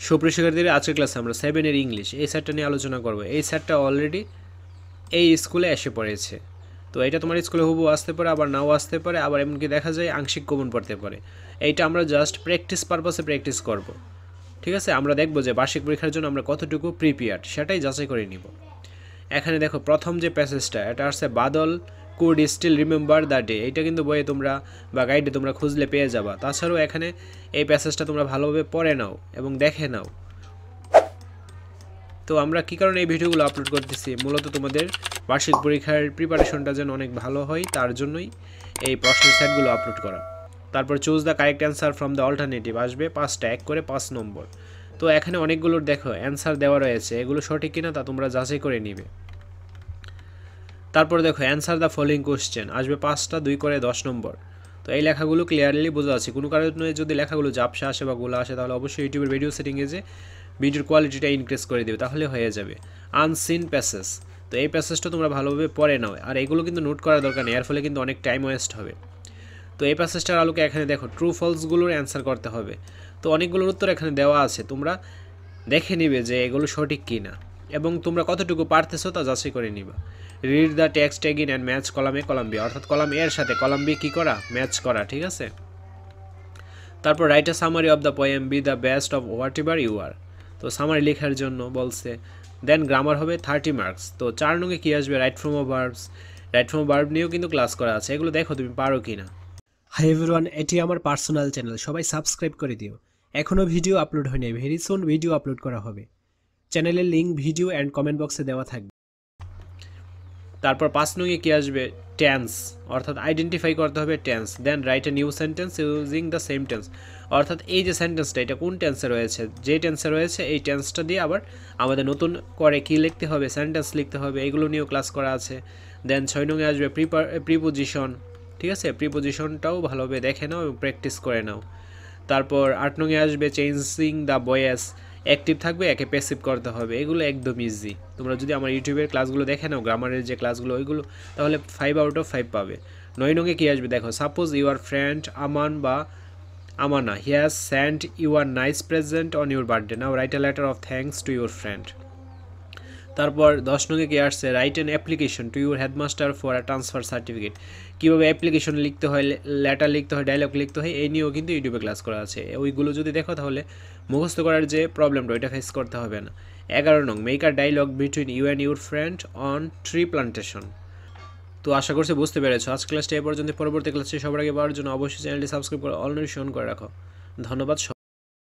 সুপ্রিয় শিক্ষার্থীরা, আজকের ক্লাসে আমরা 7 এর ইংলিশ এই স্যারটা নিয়ে আলোচনা করব। এই স্যারটা অলরেডি এই স্কুলে এসে পড়েছে। তো এটা তোমার স্কুলে হুবহু আসতে পারে, আবার নাও আসতে পারে, আবার এমনকি দেখা যায় আংশিক কমন পড়তে পারে। এইটা আমরা জাস্ট প্র্যাকটিস পারপাসে প্র্যাকটিস করব। ঠিক আছে, আমরা দেখব যে বার্ষিক পরীক্ষার জন্য আমরা কতটুকু প্রিপেয়ার্ড সেটাই যাচাই করে নিব। এখানে দেখো প্রথম যে প্যাসেজটা, এটা আসছে Badal could still remember the day. এইটা কিন্তু বইয়ে তোমরা বা গাইডে তোমরা খুঁজলে পেয়ে যাবা। তাছাড়াও এখানে এই প্যাসেজটা তোমরা ভালোভাবে পড়ে নাও এবং দেখে নাও। তো আমরা কী কারণে এই ভিডিওগুলো আপলোড করতেছি, মূলত তোমাদের বার্ষিক পরীক্ষার প্রিপারেশনটা যেন অনেক ভালো হয় তার জন্যই এই প্রশ্নের সেটগুলো আপলোড করা। তারপর choose the correct answer from the alternative আসবে 5টা, এক করে 5 নম্বর। তো এখানে অনেকগুলোর দেখো অ্যান্সার দেওয়া রয়েছে, এগুলো সঠিক কিনা তা তোমরা যাচাই করে নিবে। তারপর দেখো অ্যান্সার দ্য ফলোইং কোশ্চেন আসবে 5টা, 2 করে 10 নম্বর। তো এই লেখাগুলো ক্লিয়ারলি বোঝা যাচ্ছে। কোনো কারণে যদি লেখাগুলো ঝাপসা আসে বা গোলা আসে, তাহলে অবশ্যই ইউটিউবের ভিডিও সেটিংয়ে যে ভিডিওর কোয়ালিটিটা ইনক্রিজ করে দেবে, তাহলে হয়ে যাবে। আনসিন প্যাসেজ, তো এই প্যাসেজটা তোমরা ভালোভাবে পড়ে নাও, আর এগুলো কিন্তু নোট করার দরকার নেই, এর ফলে কিন্তু অনেক টাইম ওয়েস্ট হবে। তো এই প্যাসেজটার আলোকে এখানে দেখো ট্রু ফলসগুলোর অ্যান্সার করতে হবে। তো অনেকগুলোর উত্তর এখানে দেওয়া আছে, তোমরা দেখে নিবে যে এগুলো সঠিক কি না এবং তোমরা কতটুকু পারতেছো তা যাচাই করে নিবা। Read the text again and match column A column B, অর্থাৎ কলাম এর সাথে কলাম বি কী করা, ম্যাচ করা। ঠিক আছে, তারপর write a summary of the poem be the best of whatever you are. তো সামারি লেখার জন্য বলছে। দেন গ্রামার হবে 30 মার্কস। তো 4 নঙ্গে কী আসবে, right from of verbs. Right from verb নিয়েও কিন্তু ক্লাস করা আছে, এগুলো দেখো তুমি পারো কি না। হাই এভরিওয়ান, এটি আমার পার্সোনাল চ্যানেল, সবাই সাবস্ক্রাইব করে দিও। এখনও ভিডিও আপলোড হয়নি, ভেরি সুন ভিডিও আপলোড করা হবে। চ্যানেলের লিঙ্ক ভিডিও অ্যান্ড কমেন্ট বক্সে দেওয়া থাকবে। তারপর 5 নঙ্গে কী আসবে, টেন্স, অর্থাৎ আইডেন্টিফাই করতে হবে tense. Then write a new sentence using the same tense, অর্থাৎ এই যে সেন্টেন্সটা এটা কোন টেন্সে রয়েছে, যে টেন্সে রয়েছে এই টেন্সটা দিয়ে আবার আমাদের নতুন করে কী লিখতে হবে, সেন্টেন্স লিখতে হবে, এগুলো নিয়েও ক্লাস করা আছে। দেন 6 নঙ্গে আসবে প্রিপোজিশন। ঠিক আছে, প্রিপোজিশনটাও ভালোভাবে দেখে নাও এবং প্র্যাকটিস করে নাও। তারপর 8 নঙ্গে আসবে চেঞ্জিং দ্য ভয়েস, অ্যাক্টিভ থাকবে, একে প্যাসিভ করতে হবে। এগুলো একদম ইজি, তোমরা যদি আমার ইউটিউবের ক্লাসগুলো দেখে নাও, গ্রামারের যে ক্লাসগুলো ওইগুলো, তাহলে 5 আউট অফ 5 পাবে। 9 নঙ্গে কী আসবে দেখো, সাপোজ ইউর ফ্রেন্ড আমান বা Amana he has sent you a nice present on your birthday, now write a letter of thanks to your friend. তারপর 10 নঙ্গে কী আসছে, write an application to your headmaster for a transfer certificate. কীভাবে application লিখতে হয়, letter লিখতে হয়, dialogue লিখতে হয়, এই নিয়েও কিন্তু ইউটিউবে ক্লাস করা আছে। ওইগুলো যদি দেখো তাহলে মুখস্থ করার যে প্রবলেমটা ওইটা ফেস করতে হবে না। 11 নং make a dialogue between you and your friend on tree plantation. তো আশা করছি বুঝতে পেরেছো। আজ ক্লাসটা এ পর্যন্ত, পরবর্তী ক্লাসে সবার আগে পাওয়ার জন্য অবশ্যই চ্যানেলটি সাবস্ক্রাইব করে অল নোটিফিকেশন করে রাখো। ধন্যবাদ।